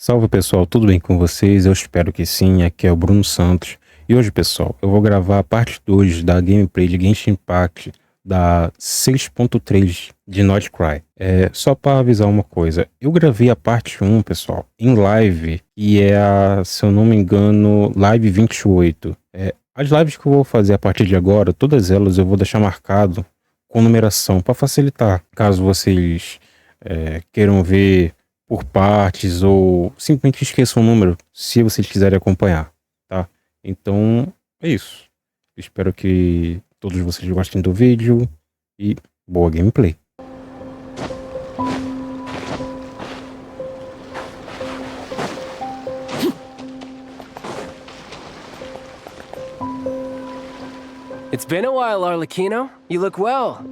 Salve pessoal, tudo bem com vocês? Eu espero que sim, aqui é o Bruno Santos. E hoje, pessoal, eu vou gravar a parte 2 da gameplay de Genshin Impact da 6.3 de Nod-Krai. Só para avisar uma coisa, eu gravei a parte 1, pessoal, em live, e é a, se eu não me engano, live 28. As lives que eu vou fazer a partir de agora, todas elas eu vou deixar marcado com numeração para facilitar, caso vocês queiram ver por partes ou simplesmente esqueçam o número se vocês quiserem acompanhar, tá? Então é isso. Espero que todos vocês gostem do vídeo e boa gameplay. It's been a while, Arlecchino. You look well.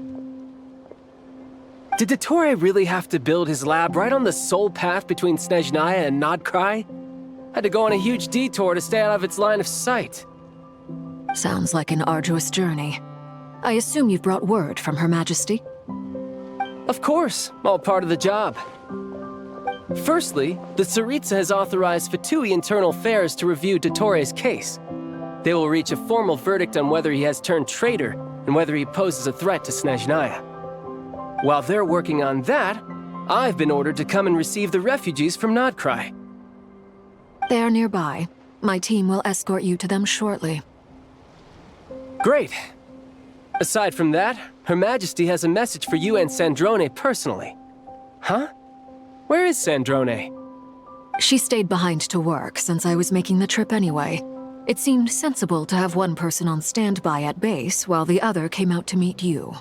Did Dottore really have to build his lab right on the sole path between Snezhnaya and Nod-Krai? Had to go on a huge detour to stay out of its line of sight. Sounds like an arduous journey. I assume you've brought word from Her Majesty? Of course, all part of the job. Firstly, the Tsaritsa has authorized Fatui Internal Affairs to review Dottore's case. They will reach a formal verdict on whether he has turned traitor and whether he poses a threat to Snezhnaya. While they're working on that, I've been ordered to come and receive the refugees from Nod-Krai. They are nearby. My team will escort you to them shortly. Great. Aside from that, Her Majesty has a message for you and Sandrone personally. Huh? Where is Sandrone? She stayed behind to work since I was making the trip anyway. It seemed sensible to have one person on standby at base while the other came out to meet you.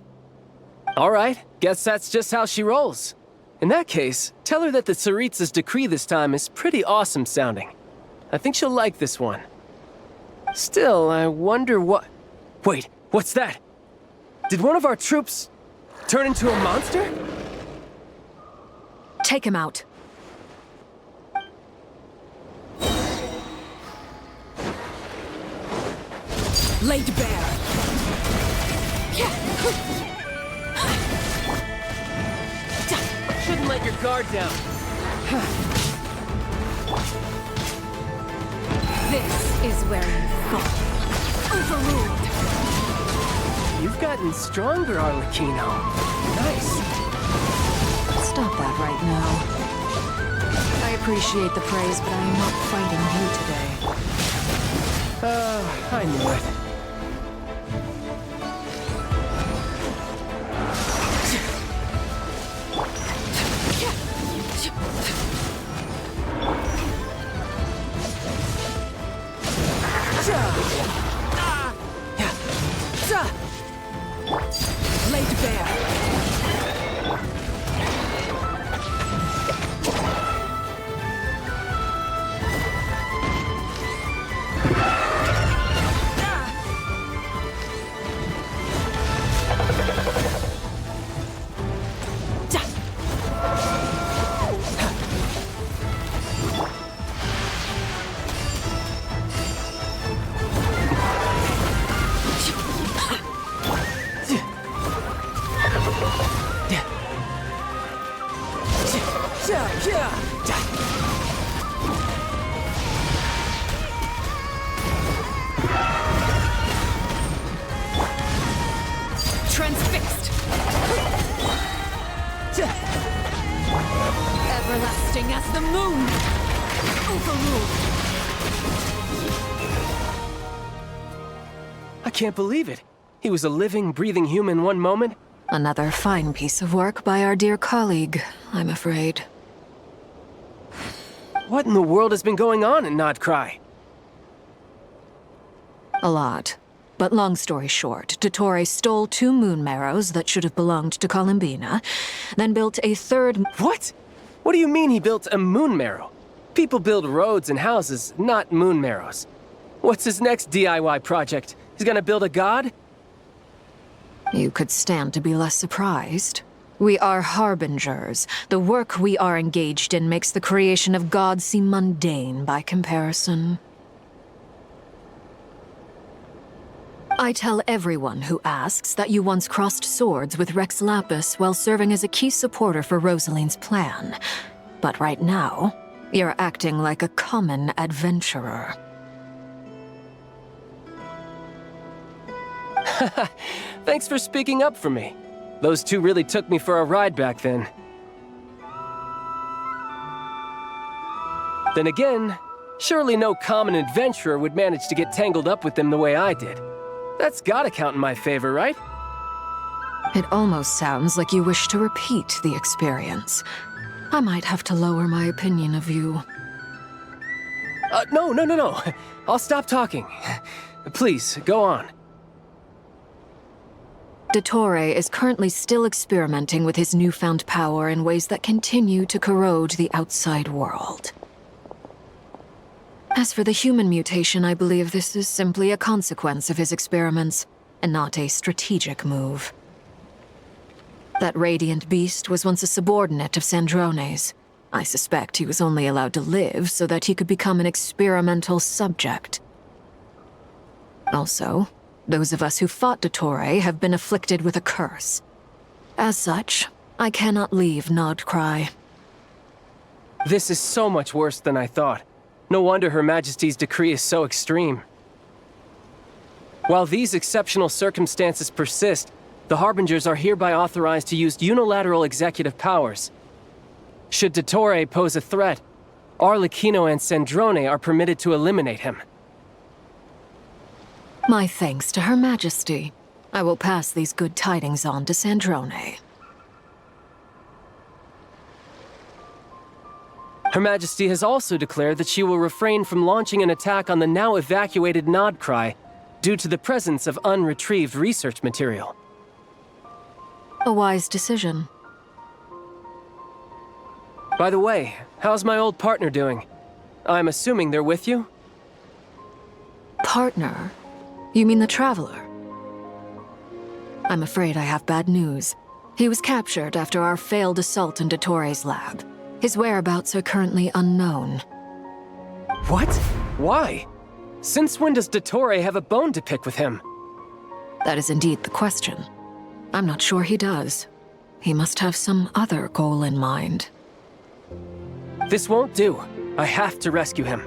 All right, guess that's just how she rolls. In that case, tell her that the Tsaritsa's decree this time is pretty awesome sounding. I think she'll like this one. Still, I wonder what... Wait, what's that? Did one of our troops turn into a monster? Take him out. Laid bare. Shouldn't let your guard down. This is where you fall. Overruled. You've gotten stronger, Arlecchino. Nice. Stop that right now. I appreciate the praise, but I am not fighting you today. I knew it. Laid bare. Transfixed. Everlasting as the moon. Overruled. I can't believe it. He was a living, breathing human one moment. Another fine piece of work by our dear colleague, I'm afraid. What in the world has been going on in Nod-Krai? A lot. But long story short, Dottore stole 2 moon marrows that should have belonged to Columbina, then built a third... What? What do you mean he built a moon marrow? People build roads and houses, not moon marrows. What's his next DIY project? He's gonna build a god? You could stand to be less surprised. We are harbingers. The work we are engaged in makes the creation of gods seem mundane by comparison. I tell everyone who asks that you once crossed swords with Rex Lapis while serving as a key supporter for Rosaline's plan. But right now, You're acting like a common adventurer. Thanks for speaking up for me. Those two really took me for a ride back then. Then again, surely no common adventurer would manage to get tangled up with them the way I did. That's gotta count in my favor, right? It almost sounds like you wish to repeat the experience. I might have to lower my opinion of you. No. I'll stop talking. Please, go on. Dottore is currently still experimenting with his newfound power in ways that continue to corrode the outside world. As for the human mutation, I believe this is simply a consequence of his experiments, and not a strategic move. That radiant beast was once a subordinate of Sandrone's. I suspect he was only allowed to live so that he could become an experimental subject. Also, those of us who fought Dottore have been afflicted with a curse. As such, I cannot leave Nod-Krai. This is so much worse than I thought. No wonder Her Majesty's decree is so extreme. While these exceptional circumstances persist, the Harbingers are hereby authorized to use unilateral executive powers. Should Dottore pose a threat, Arlecchino and Sandrone are permitted to eliminate him. My thanks to Her Majesty. I will pass these good tidings on to Sandrone. Her Majesty has also declared that she will refrain from launching an attack on the now evacuated Nod-Krai due to the presence of unretrieved research material. A wise decision. By the way, how's my old partner doing? I'm assuming they're with you? Partner? You mean the Traveler? I'm afraid I have bad news. He was captured after our failed assault in Dottore's lab. His whereabouts are currently unknown. What? Why? Since when does Dottore have a bone to pick with him? That is indeed the question. I'm not sure he does. He must have some other goal in mind. This won't do. I have to rescue him.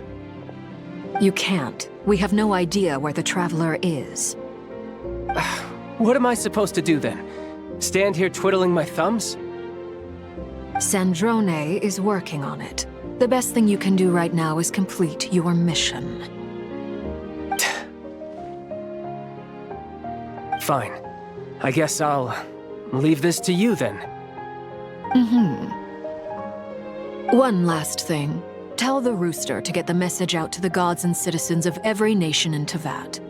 You can't. We have no idea where the Traveler is. What am I supposed to do then? Stand here twiddling my thumbs? Sandrone is working on it. The best thing you can do right now is complete your mission. Fine. I guess I'll leave this to you then. One last thing. Tell the Rooster to get the message out to the gods and citizens of every nation in Teyvat.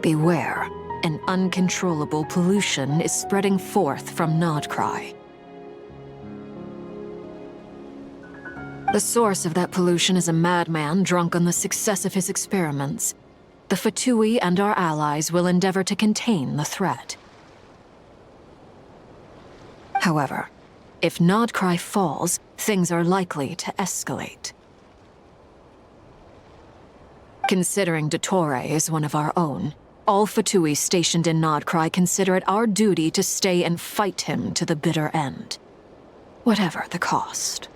Beware. An uncontrollable pollution is spreading forth from Nod-Krai. The source of that pollution is a madman drunk on the success of his experiments. The Fatui and our allies will endeavor to contain the threat. However, if Nod-Krai falls, things are likely to escalate. Considering Dottore is one of our own, all Fatui stationed in Nod-Krai consider it our duty to stay and fight him to the bitter end. Whatever the cost.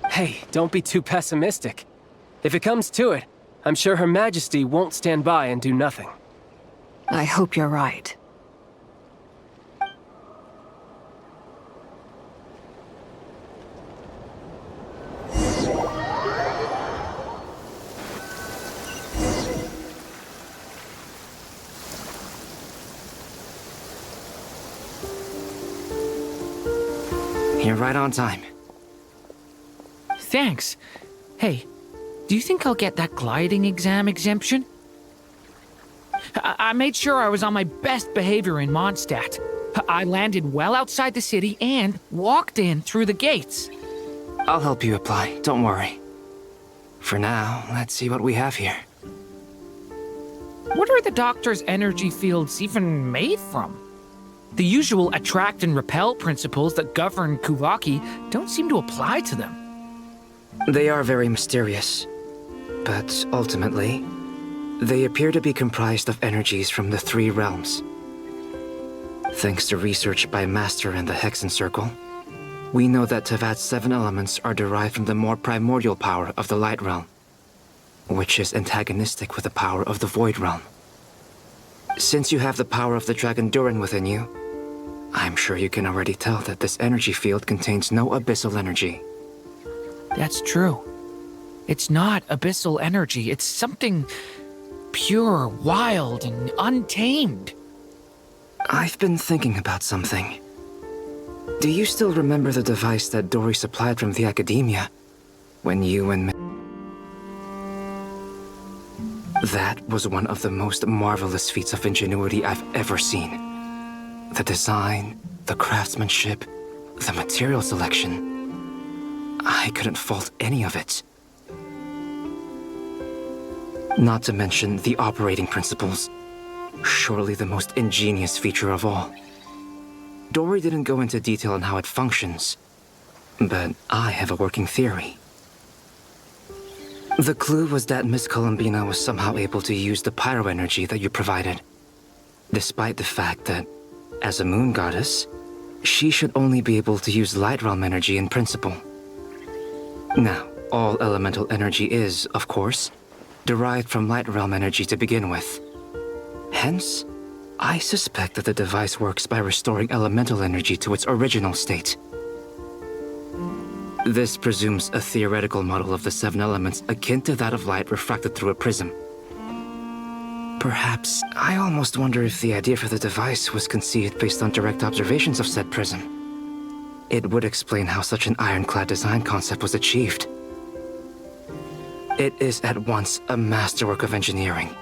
Hey, don't be too pessimistic. If it comes to it, I'm sure Her Majesty won't stand by and do nothing. I hope you're right. You're right on time. Thanks. Hey, do you think I'll get that gliding exam exemption? I made sure I was on my best behavior in Mondstadt. I landed well outside the city and walked in through the gates. I'll help you apply, don't worry. For now, let's see what we have here. What are the doctor's energy fields even made from? The usual attract and repel principles that govern Kuvaki don't seem to apply to them. They are very mysterious, but ultimately, they appear to be comprised of energies from the three realms. Thanks to research by Master and the Hexen Circle, We know that Tevat's 7 elements are derived from the more primordial power of the Light Realm, which is antagonistic with the power of the Void Realm. Since you have the power of the Dragon Durin within you, I'm sure you can already tell that this energy field contains no abyssal energy. That's true. It's not abyssal energy. It's something pure, wild, and untamed. I've been thinking about something. Do you still remember the device that Dory supplied from the Academia when you and me... That was one of the most marvelous feats of ingenuity I've ever seen. The design, the craftsmanship, the material selection. I couldn't fault any of it. Not to mention the operating principles. Surely the most ingenious feature of all. Dory didn't go into detail on how it functions, but I have a working theory. The clue was that Miss Columbina was somehow able to use the pyro energy that you provided, despite the fact that, as a moon goddess, she should only be able to use light realm energy in principle. Now, all elemental energy is, of course, derived from light realm energy to begin with. Hence, I suspect that the device works by restoring elemental energy to its original state. This presumes a theoretical model of the 7 elements akin to that of light refracted through a prism. Perhaps, I almost wonder if the idea for the device was conceived based on direct observations of said prism. It would explain how such an ironclad design concept was achieved. It is at once a masterwork of engineering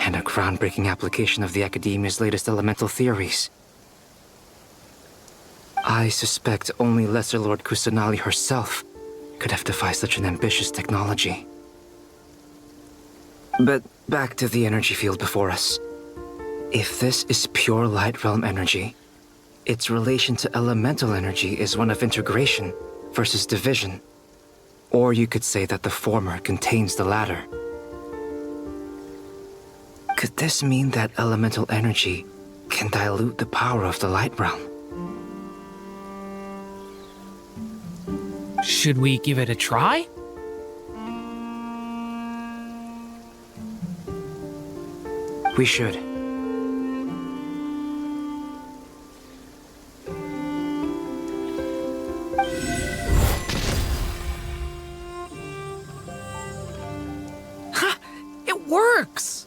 and a groundbreaking application of the Academia's latest elemental theories. I suspect only Lesser Lord Kusanali herself could have devised such an ambitious technology. But back to the energy field before us. If this is pure light realm energy, its relation to elemental energy is one of integration versus division. Or you could say that the former contains the latter. Could this mean that elemental energy can dilute the power of the light realm? Should we give it a try? We should. Ha! It works!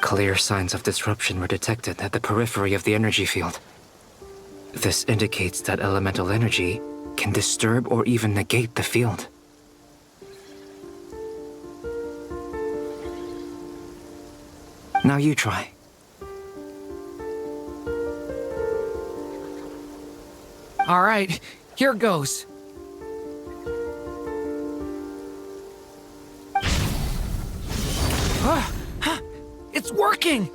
Clear signs of disruption were detected at the periphery of the energy field. This indicates that elemental energy can disturb or even negate the field. Now you try. All right, here goes. It's working!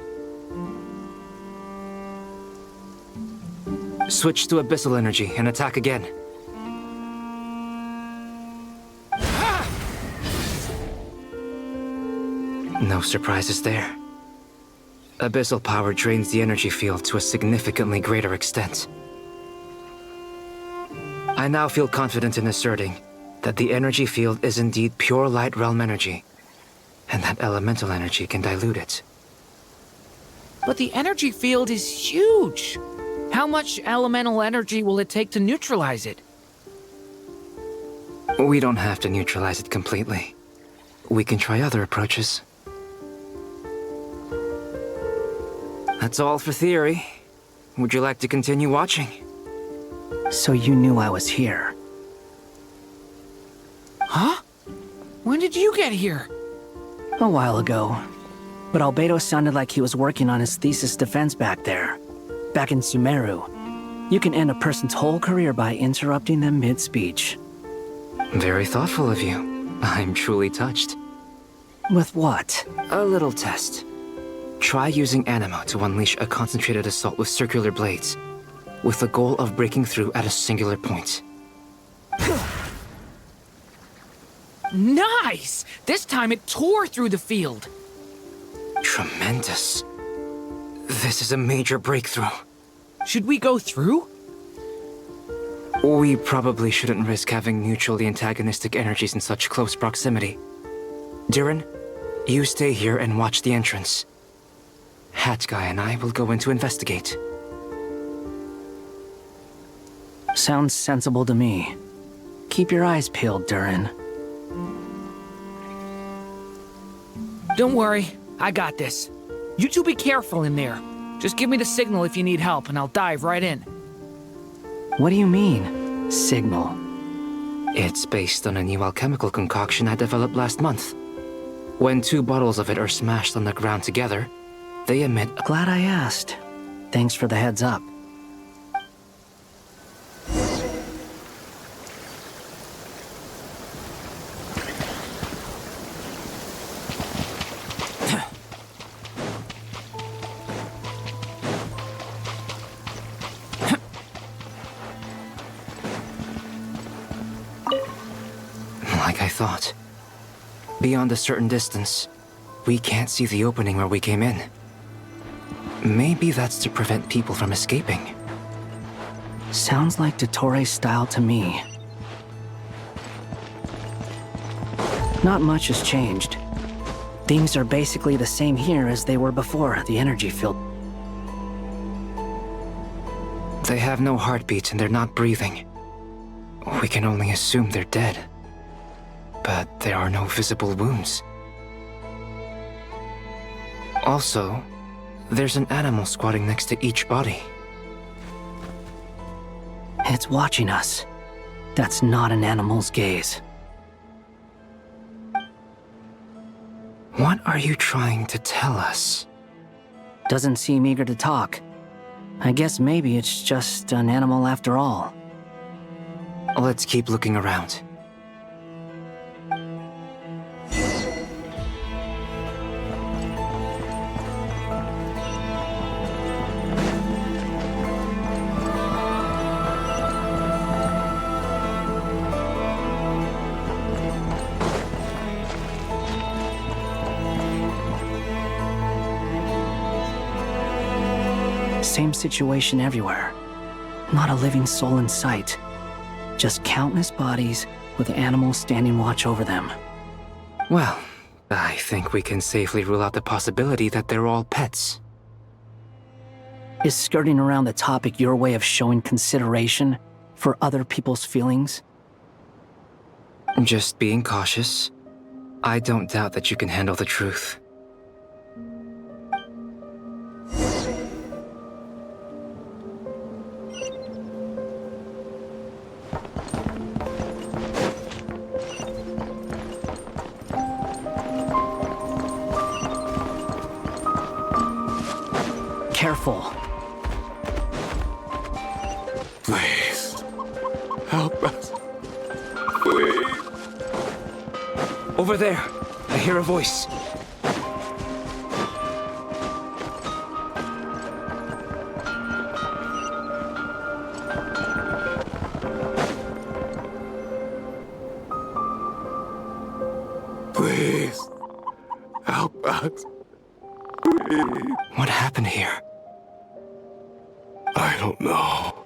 Switch to abyssal energy and attack again. No surprises there. Abyssal power drains the energy field to a significantly greater extent. I now feel confident in asserting that the energy field is indeed pure light realm energy, and that elemental energy can dilute it. But the energy field is huge! How much elemental energy will it take to neutralize it? We don't have to neutralize it completely. We can try other approaches. That's all for theory. Would you like to continue watching? So you knew I was here. Huh? When did you get here? A while ago. But Albedo sounded like he was working on his thesis defense back there. Back in Sumeru. You can end a person's whole career by interrupting them mid-speech. Very thoughtful of you. I'm truly touched. With what? A little test. Try using Anima to unleash a concentrated assault with circular blades, with the goal of breaking through at a singular point. Nice! This time it tore through the field. Tremendous. This is a major breakthrough. Should we go through? We probably shouldn't risk having mutually antagonistic energies in such close proximity. Durin, you stay here and watch the entrance. Hat Guy and I will go in to investigate. Sounds sensible to me. Keep your eyes peeled, Durin. Don't worry, I got this. You two be careful in there. Just give me the signal if you need help, and I'll dive right in. What do you mean, signal? It's based on a new alchemical concoction I developed last month. When 2 bottles of it are smashed on the ground together, they emit a... Glad I asked. Thanks for the heads up. Like I thought. Beyond a certain distance, we can't see the opening where we came in. Maybe that's to prevent people from escaping. Sounds like Dottore style to me. Not much has changed. Things are basically the same here as they were before the energy field. They have no heartbeat and they're not breathing. We can only assume they're dead. But there are no visible wounds. Also, there's an animal squatting next to each body. It's watching us. That's not an animal's gaze. What are you trying to tell us? Doesn't seem eager to talk. I guess maybe it's just an animal after all. Let's keep looking around. Same situation everywhere. Not a living soul in sight. Just countless bodies with animals standing watch over them. Well, I think we can safely rule out the possibility that they're all pets. Is skirting around the topic your way of showing consideration for other people's feelings? Just being cautious. I don't doubt that you can handle the truth. Careful. Please, help us. Please. Over there, I hear a voice. Please, help us. Please. What happened here? I don't know.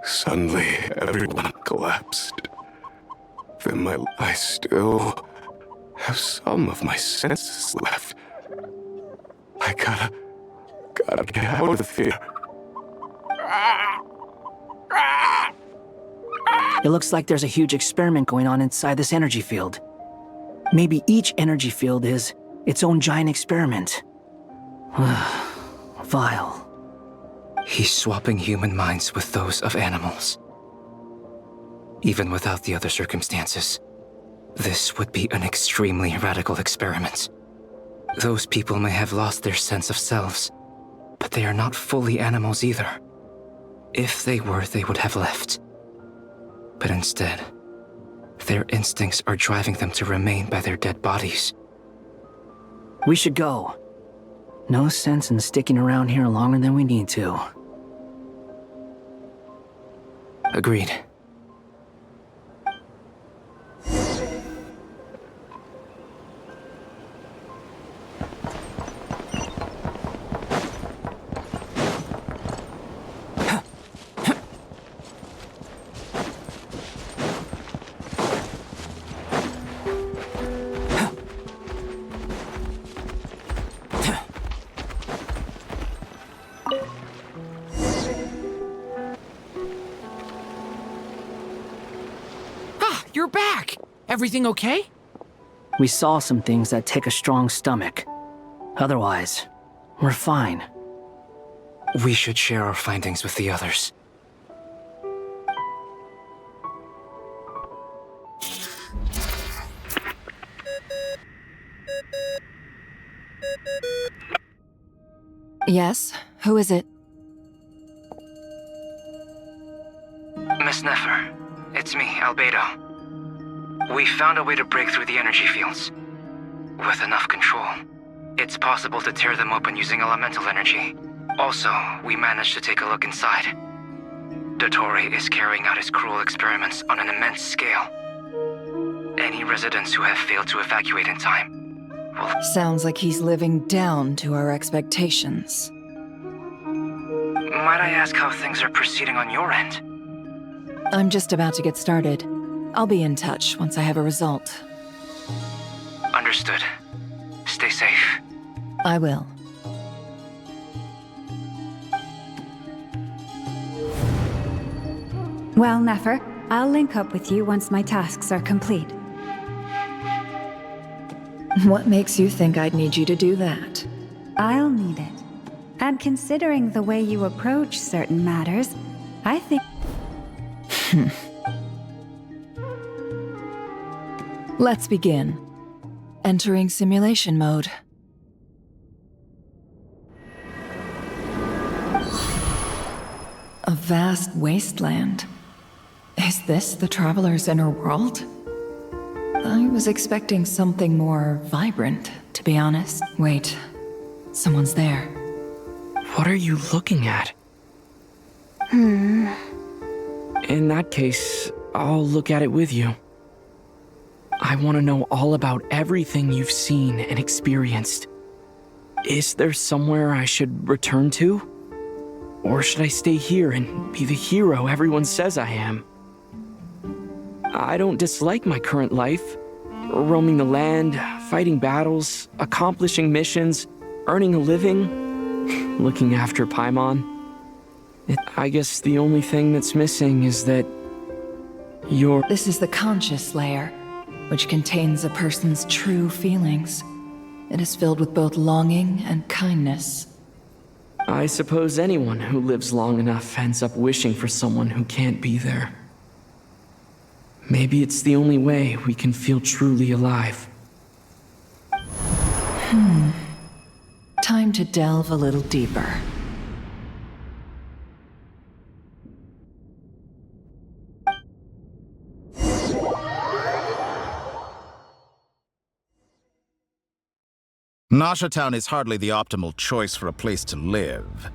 Suddenly, everyone collapsed. Then I still have some of my senses left. I gotta get out of here. It looks like there's a huge experiment going on inside this energy field. Maybe each energy field is its own giant experiment. Vile. He's swapping human minds with those of animals. Even without the other circumstances, this would be an extremely radical experiment. Those people may have lost their sense of selves, but they are not fully animals either. If they were, they would have left. But instead, their instincts are driving them to remain by their dead bodies. We should go. No sense in sticking around here longer than we need to. Agreed. you're back! Everything okay? We saw some things that take a strong stomach. Otherwise, we're fine. We should share our findings with the others. Yes? Who is it? Miss Nefer, it's me, Albedo. We found a way to break through the energy fields. With enough control, it's possible to tear them open using elemental energy. Also, we managed to take a look inside. Dottore is carrying out his cruel experiments on an immense scale. Any residents who have failed to evacuate in time will... Sounds like he's living down to our expectations. Might I ask how things are proceeding on your end? I'm just about to get started. I'll be in touch once I have a result. Understood. Stay safe. I will. Well, Nefer, I'll link up with you once my tasks are complete. What makes you think I'd need you to do that? I'll need it. And considering the way you approach certain matters, I think... Let's begin. Entering simulation mode. A vast wasteland. Is this the Traveler's inner world? I was expecting something more vibrant, to be honest. Wait, someone's there. What are you looking at? In that case, I'll look at it with you. I want to know all about everything you've seen and experienced. Is there somewhere I should return to? Or should I stay here and be the hero everyone says I am? I don't dislike my current life. Roaming the land, fighting battles, accomplishing missions, earning a living, looking after Paimon. I guess the only thing that's missing is that you're... This is the conscious layer, which contains a person's true feelings. It is filled with both longing and kindness. I suppose anyone who lives long enough ends up wishing for someone who can't be there. Maybe it's the only way we can feel truly alive. Time to delve a little deeper. Nasha Town is hardly the optimal choice for a place to live,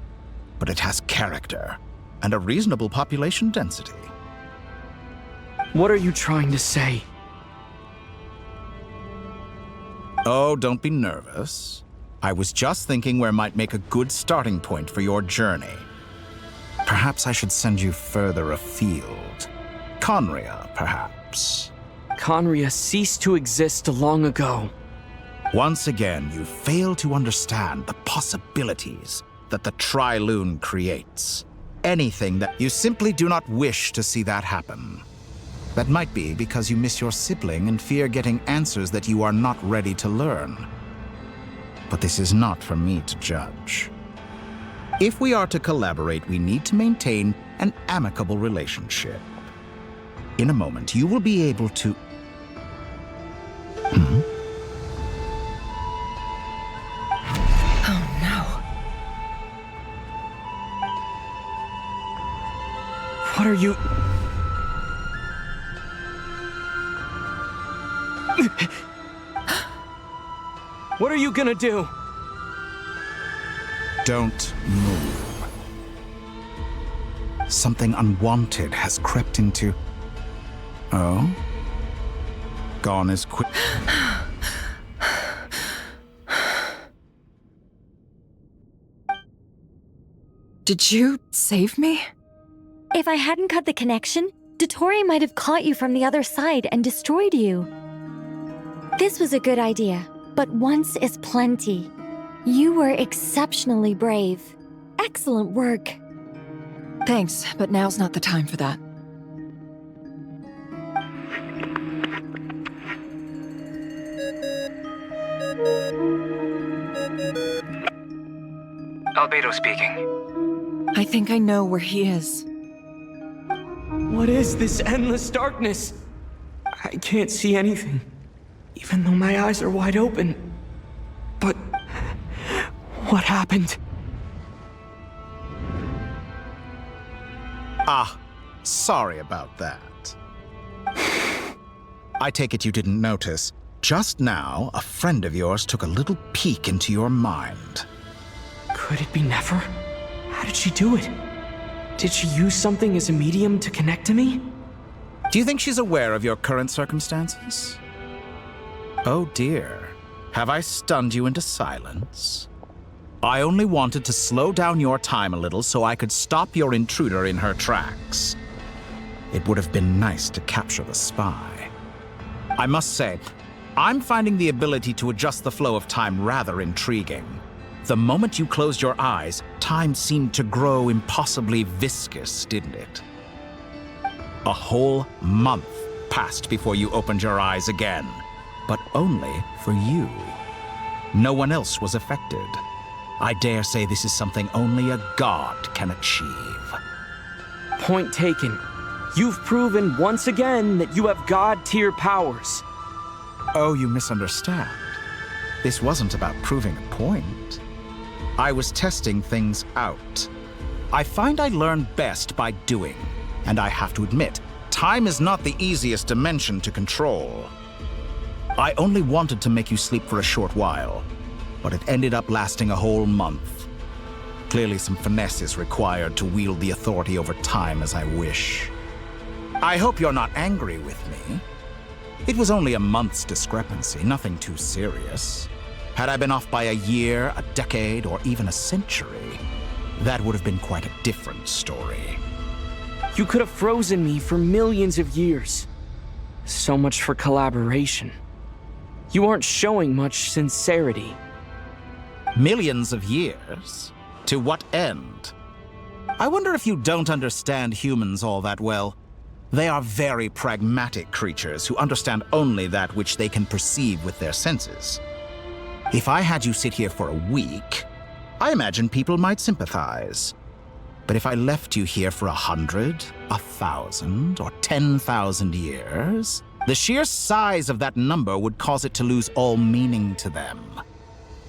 but it has character and a reasonable population density. What are you trying to say? Oh, don't be nervous. I was just thinking where might make a good starting point for your journey. Perhaps I should send you further afield. Conria, perhaps. Conria ceased to exist long ago. Once again, you fail to understand the possibilities that the Tri-Lune creates. Anything that you simply do not wish to see that happen. That might be because you miss your sibling and fear getting answers that you are not ready to learn. But this is not for me to judge. If we are to collaborate, we need to maintain an amicable relationship. In a moment, you will be able to... Oh no. What are you... What are you gonna do? Don't move. Something unwanted has crept into... Oh? Gone as quick... Did you save me? If I hadn't cut the connection, Dottore might have caught you from the other side and destroyed you. This was a good idea, but once is plenty. You were exceptionally brave. Excellent work. Thanks, but now's not the time for that. Albedo speaking. I think I know where he is. What is this endless darkness? I can't see anything, even though my eyes are wide open. But what happened? Ah, sorry about that. I take it you didn't notice. Just now, a friend of yours took a little peek into your mind. Could it be Nefer? How did she do it? Did she use something as a medium to connect to me? Do you think she's aware of your current circumstances? Oh dear. Have I stunned you into silence? I only wanted to slow down your time a little so I could stop your intruder in her tracks. It would have been nice to capture the spy. I must say, I'm finding the ability to adjust the flow of time rather intriguing. The moment you closed your eyes, time seemed to grow impossibly viscous, didn't it? A whole month passed before you opened your eyes again, but only for you. No one else was affected. I dare say this is something only a god can achieve. Point taken. You've proven once again that you have god-tier powers. Oh, you misunderstand. This wasn't about proving a point. I was testing things out. I find I learn best by doing, and I have to admit, time is not the easiest dimension to control. I only wanted to make you sleep for a short while, but it ended up lasting a whole month. Clearly some finesse is required to wield the authority over time as I wish. I hope you're not angry with me. It was only a month's discrepancy, nothing too serious. Had I been off by a year, a decade, or even a century, that would have been quite a different story. You could have frozen me for millions of years. So much for collaboration. You aren't showing much sincerity. Millions of years? To what end? I wonder if you don't understand humans all that well. They are very pragmatic creatures who understand only that which they can perceive with their senses. If I had you sit here for a week, I imagine people might sympathize. But if I left you here for 100, 1,000, or 10,000 years, the sheer size of that number would cause it to lose all meaning to them.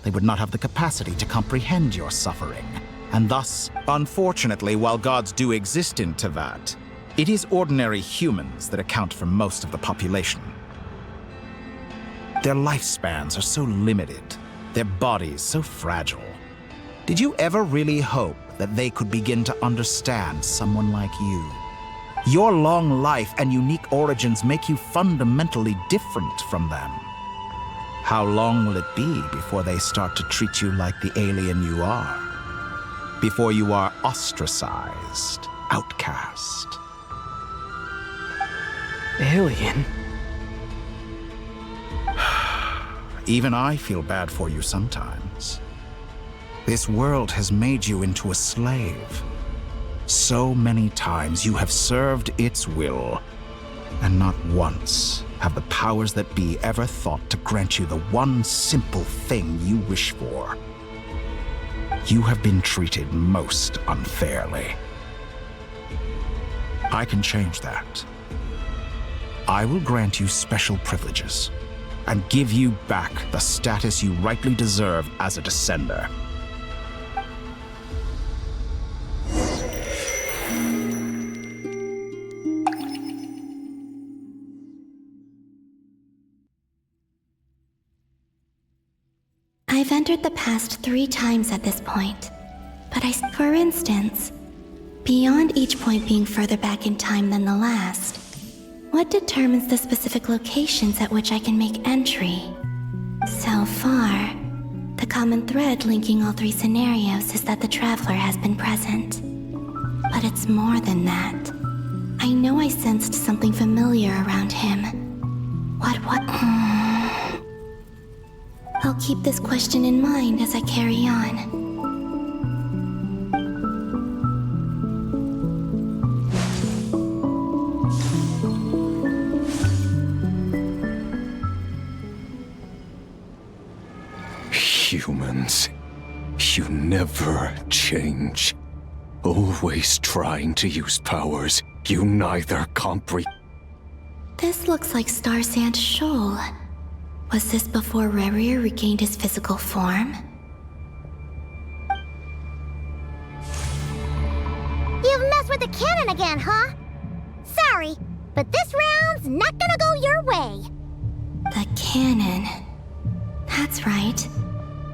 They would not have the capacity to comprehend your suffering. And thus, unfortunately, while gods do exist in Tevat, it is ordinary humans that account for most of the population. Their lifespans are so limited, their bodies so fragile. Did you ever really hope that they could begin to understand someone like you? Your long life and unique origins make you fundamentally different from them. How long will it be before they start to treat you like the alien you are? Before you are ostracized, outcast? Alien? Even I feel bad for you sometimes. This world has made you into a slave. So many times you have served its will, and not once have the powers that be ever thought to grant you the one simple thing you wish for. You have been treated most unfairly. I can change that. I will grant you special privileges and give you back the status you rightly deserve as a descender. I've entered the past 3 times at this point, but for instance, beyond each point being further back in time than the last, what determines the specific locations at which I can make entry? So far, the common thread linking all 3 scenarios is that the traveler has been present. But it's more than that. I know I sensed something familiar around him. What? I'll keep this question in mind as I carry on. You never change. Always trying to use powers you neither comprehend. This looks like Star Sand Shoal. Was this before Rerir regained his physical form? You've messed with the cannon again, huh? Sorry, but this round's not gonna go your way. The cannon. That's right.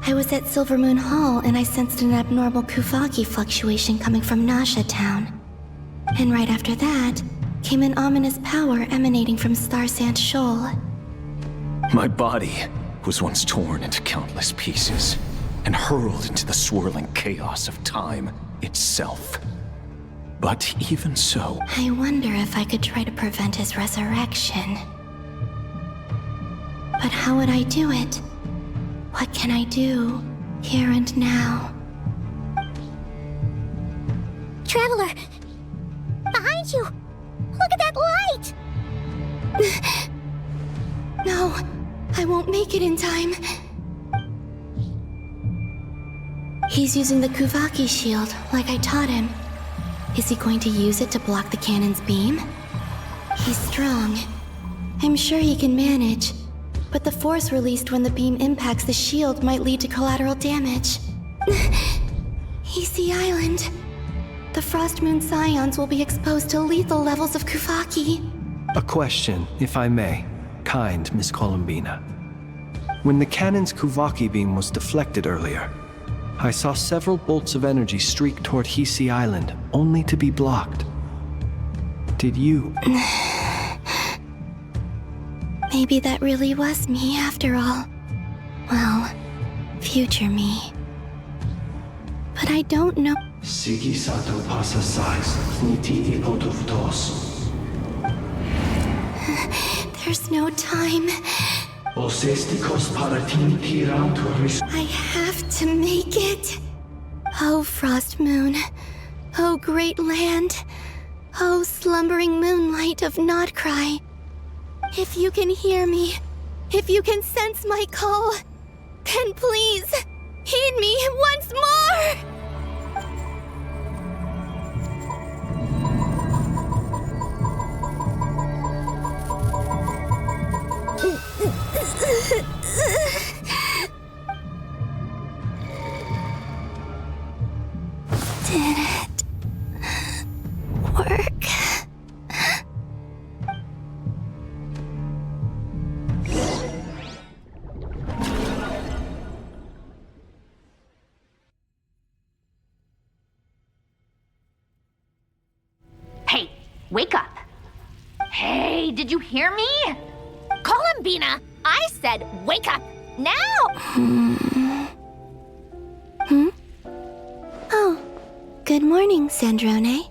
I was at Silver Moon Hall and I sensed an abnormal Kuvaki fluctuation coming from Nasha Town. And right after that, came an ominous power emanating from Star Sand Shoal. My body was once torn into countless pieces and hurled into the swirling chaos of time itself. But even so... I wonder if I could try to prevent his resurrection. But how would I do it? What can I do, here and now? Traveler! Behind you! Look at that light! No, I won't make it in time. He's using the Kuvaki shield, like I taught him. Is he going to use it to block the cannon's beam? He's strong. I'm sure he can manage. But the force released when the beam impacts the shield might lead to collateral damage. Easy Island. The Frost Moon Scions will be exposed to lethal levels of Kuvaki. A question, if I may. Kind Miss Columbina. When the cannon's Kuvaki beam was deflected earlier, I saw several bolts of energy streak toward Hisi Island, only to be blocked. Did you... Maybe that really was me after all. Well, future me. But I don't know... Sigi sato pasa sais, niti ipotuvtos. There's no time. I have to make it. Oh, Frost Moon. Oh, great land. Oh, slumbering moonlight of Nod-Krai. If you can hear me, if you can sense my call, then please, heed me once more! Did it work? Hey, wake up. Hey, did you hear me? Columbina, I said wake up now! Oh, good morning, Sandrone.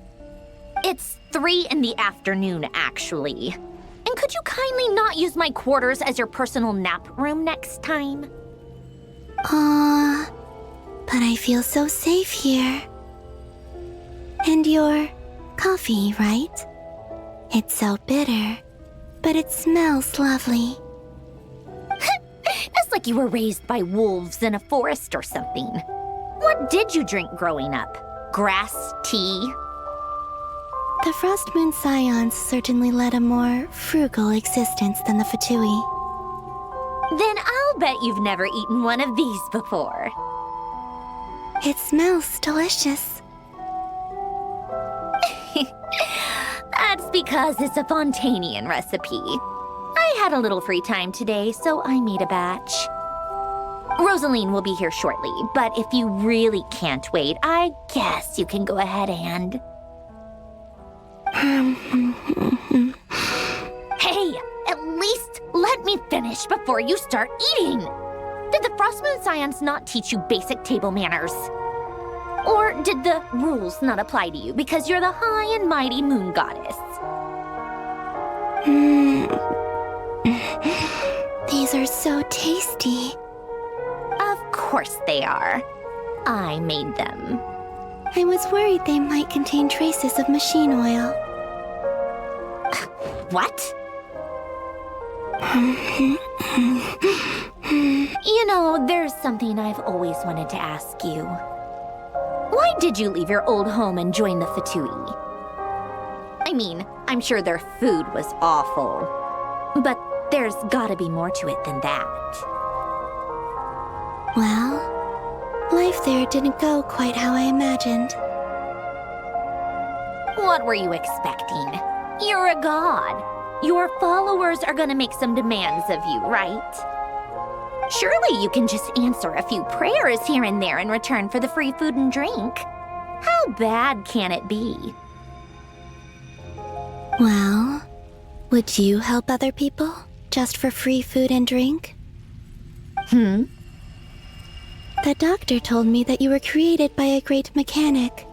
It's 3 in the afternoon, actually. And could you kindly not use my quarters as your personal nap room next time? Aw, but I feel so safe here. And your coffee, right? It's so bitter, but it smells lovely. It's like you were raised by wolves in a forest or something. What did you drink growing up? Grass tea? The Frost Moon Scions certainly led a more frugal existence than the Fatui. Then I'll bet you've never eaten one of these before. It smells delicious. That's because it's a Fontanian recipe. I had a little free time today, so I made a batch. Rosaline will be here shortly, but if you really can't wait, I guess you can go ahead and... Hey, at least let me finish before you start eating. Did the Frost Moon Scions not teach you basic table manners? Or did the rules not apply to you because you're the high and mighty moon goddess? These are so tasty. Of course they are. I made them. I was worried they might contain traces of machine oil. What? You know, there's something I've always wanted to ask you. Why did you leave your old home and join the Fatui? I mean, I'm sure their food was awful, but there's gotta be more to it than that. Well, life there didn't go quite how I imagined. What were you expecting? You're a god. Your followers are gonna make some demands of you, right? Surely you can just answer a few prayers here and there in return for the free food and drink. How bad can it be? Well, would you help other people just for free food and drink? The doctor told me that you were created by a great mechanic,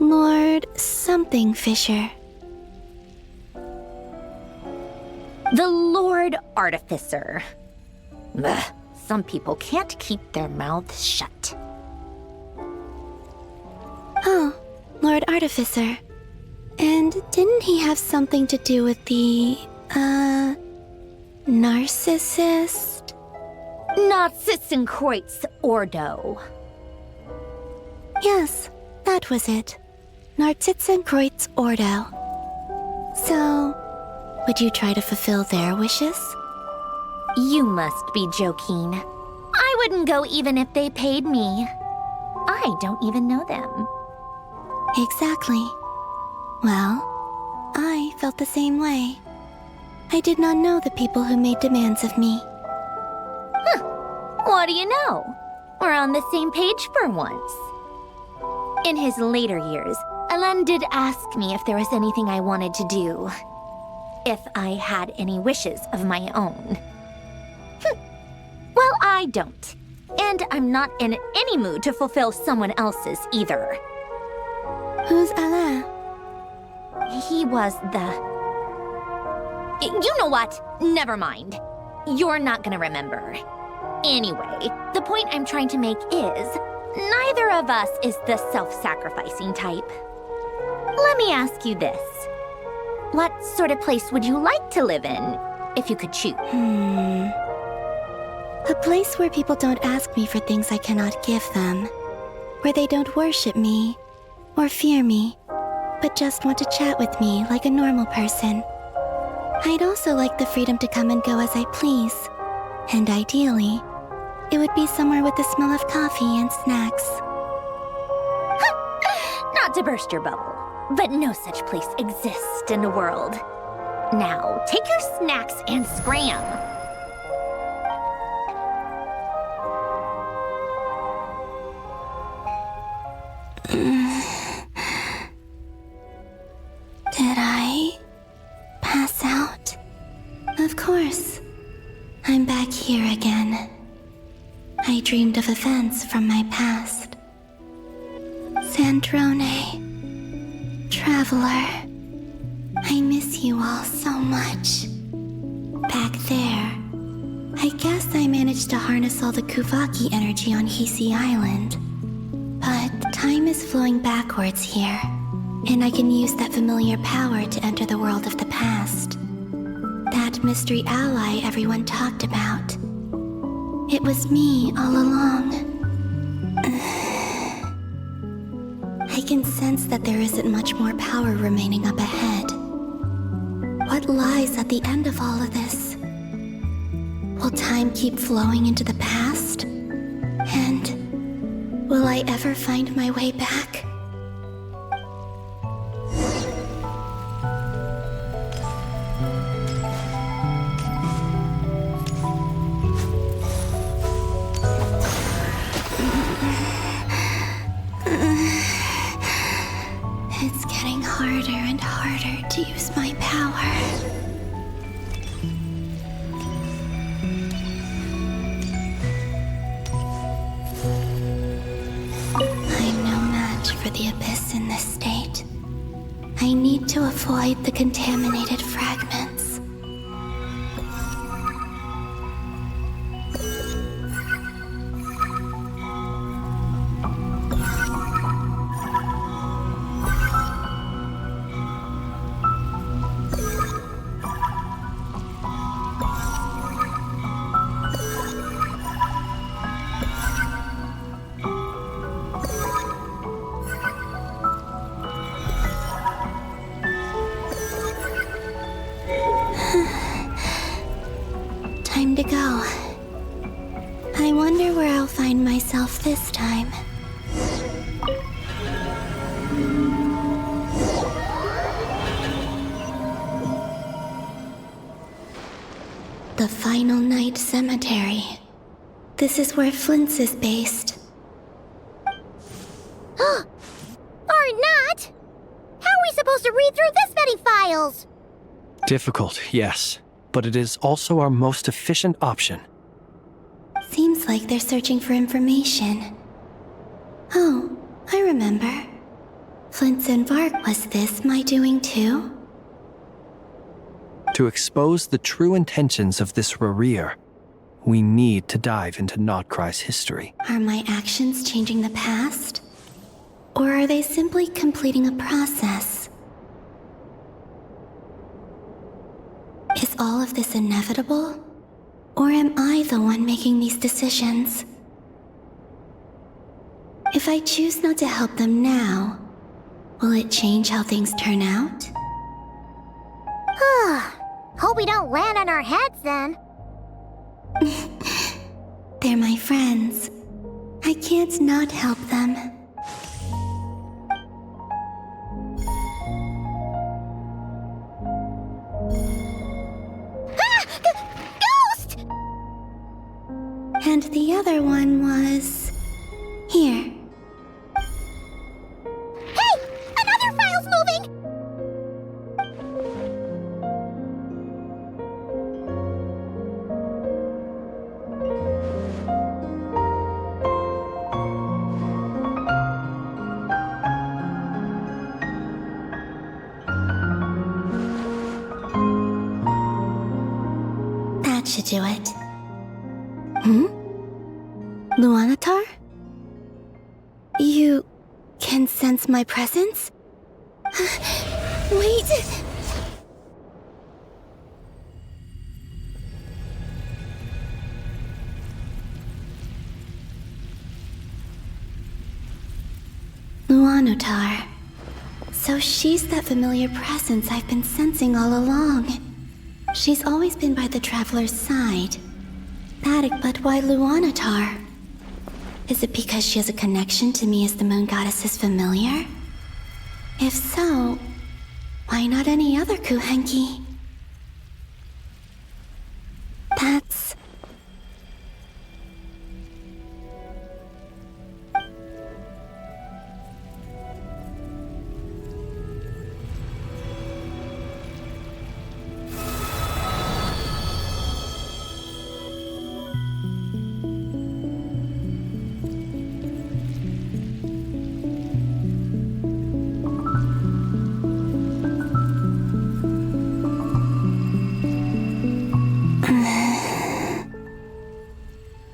Lord something Fisher. The Lord Artificer. Ugh, some people can't keep their mouths shut. Oh, Lord Artificer. And didn't he have something to do with the, narcissist? Narcissenkreuz Ordo. Yes, that was it. Narcissenkreuz Ordo. So, would you try to fulfill their wishes? You must be joking. I wouldn't go even if they paid me. I don't even know them. Exactly. Well, I felt the same way. I did not know the people who made demands of me. What do you know? We're on the same page for once. In his later years, Alan did ask me if there was anything I wanted to do. If I had any wishes of my own. Well, I don't. And I'm not in any mood to fulfill someone else's either. Who's Alain? He was the... You know what? Never mind. You're not gonna remember. Anyway, the point I'm trying to make is, neither of us is the self-sacrificing type. Let me ask you this. What sort of place would you like to live in, if you could choose? A place where people don't ask me for things I cannot give them. Where they don't worship me, or fear me, but just want to chat with me like a normal person. I'd also like the freedom to come and go as I please. And ideally, it would be somewhere with the smell of coffee and snacks. Not to burst your bubble, but no such place exists in the world. Now, take your snacks and scram. Did I pass out? Of course. I'm back here again. I dreamed of events from my past. Sandrone, Traveler, I miss you all so much. Back there, I guess I managed to harness all the Kuvaki energy on Hisi Island. But time is flowing backwards here, and I can use that familiar power to enter the world of the past. That mystery ally everyone talked about. It was me all along. I can sense that there isn't much more power remaining up ahead. What lies at the end of all of this? Will time keep flowing into the past? And will I ever find my way back? It's getting harder and harder to use my power. I'm no match for the Abyss in this state. I need to avoid the contaminated fragments. Time to go. I wonder where I'll find myself this time. The Final Night Cemetery. This is where Flint's is based. Or not! How are we supposed to read through this many files? Difficult, yes, but it is also our most efficient option. Seems like they're searching for information. Oh, I remember. Flint's and Vark, was this my doing too? To expose the true intentions of this Rereer, we need to dive into Nod-Krai's history. Are my actions changing the past? Or are they simply completing a process? Is all of this inevitable? Or am I the one making these decisions? If I choose not to help them now, will it change how things turn out? Hope we don't land on our heads then. They're my friends. I can't not help them. Ghost! And the other one was... here. Hey! Another file's moving! That should do it. Luanatar? You can sense my presence? Wait! Luanatar. So she's that familiar presence I've been sensing all along. She's always been by the Traveler's side. But why Luanatar? Is it because she has a connection to me as the Moon Goddess's familiar? If so, why not any other Kuhenki? That's...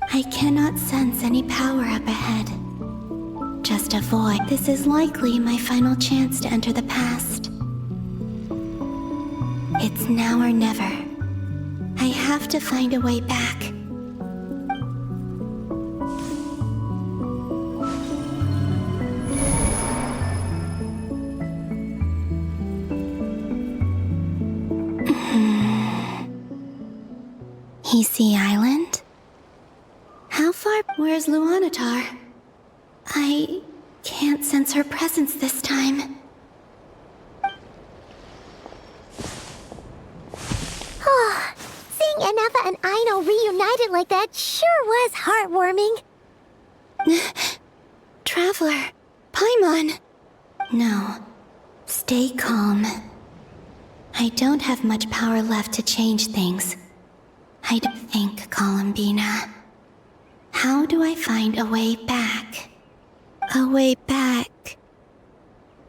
I cannot sense any power up ahead. Just a void. This is likely my final chance to enter the past. It's now or never. I have to find a way back. Hisi Island? How far? Where's Luanatar? I can't sense her presence this time. Seeing Enefa and Aino reunited like that sure was heartwarming. Traveler, Paimon. No, stay calm. I don't have much power left to change things. I don't think, Columbina. How do I find a way back? A way back...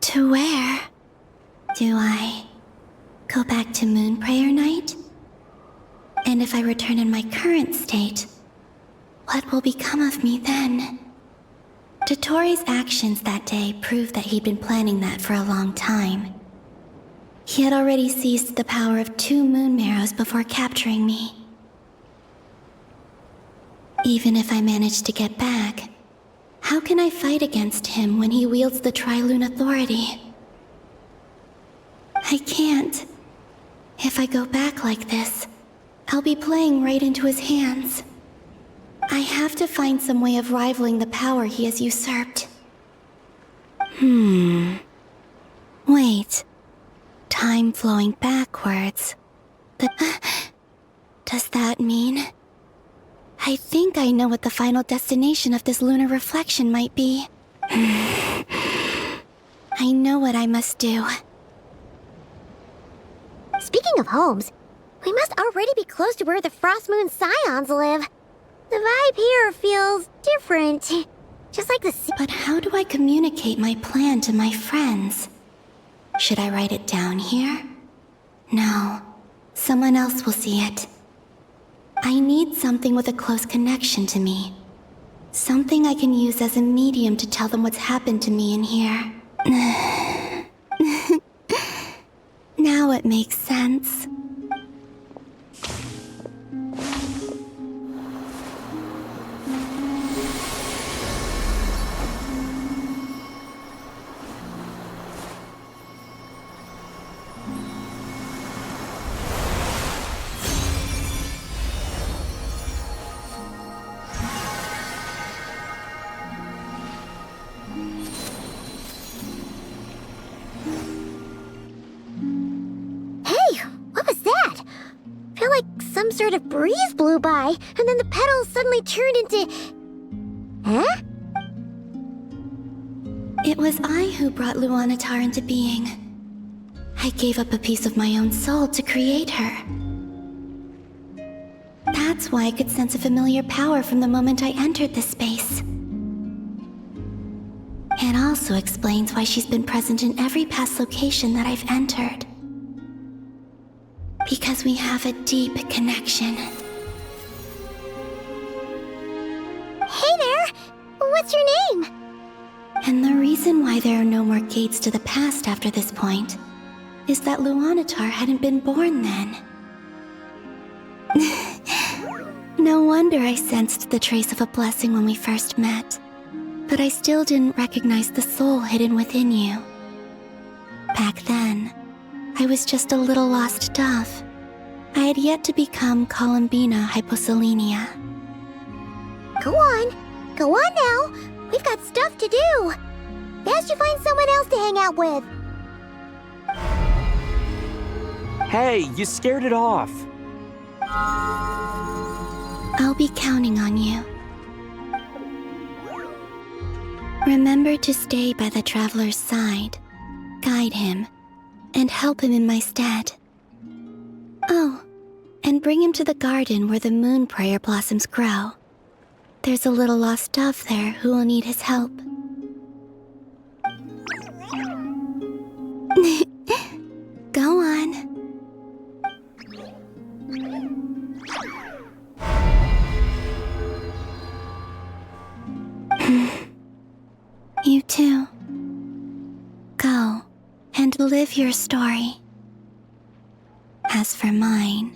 to where? Do I go back to Moon Prayer Night? And if I return in my current state, what will become of me then? Dotori's actions that day proved that he'd been planning that for a long time. He had already seized the power of 2 Moon Marrows before capturing me. Even if I manage to get back, how can I fight against him when he wields the Tri-Lune authority? I can't. If I go back like this, I'll be playing right into his hands. I have to find some way of rivaling the power he has usurped. Wait. Time flowing backwards. Does that mean... I think I know what the final destination of this lunar reflection might be. I know what I must do. Speaking of homes, we must already be close to where the Frost Moon Scions live. The vibe here feels different. Just like the sea. But how do I communicate my plan to my friends? Should I write it down here? No. Someone else will see it. I need something with a close connection to me. Something I can use as a medium to tell them what's happened to me in here. Now it makes sense. Some sort of breeze blew by, and then the petals suddenly turned into... Huh? It was I who brought Luanatar into being. I gave up a piece of my own soul to create her. That's why I could sense a familiar power from the moment I entered this space. It also explains why she's been present in every past location that I've entered. Because we have a deep connection. Hey there! What's your name? And the reason why there are no more gates to the past after this point is that Luanatar hadn't been born then. No wonder I sensed the trace of a blessing when we first met. But I still didn't recognize the soul hidden within you. Back then, I was just a little lost dove. I had yet to become Columbina Hyposelenia. Go on now. We've got stuff to do. Best you find someone else to hang out with. Hey, you scared it off. I'll be counting on you. Remember to stay by the traveler's side, guide him, and help him in my stead. Oh, and bring him to the garden where the moon prayer blossoms grow. There's a little lost dove there who will need his help. Go on. You too. Go and live your story. As for mine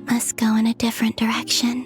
must go in a different direction.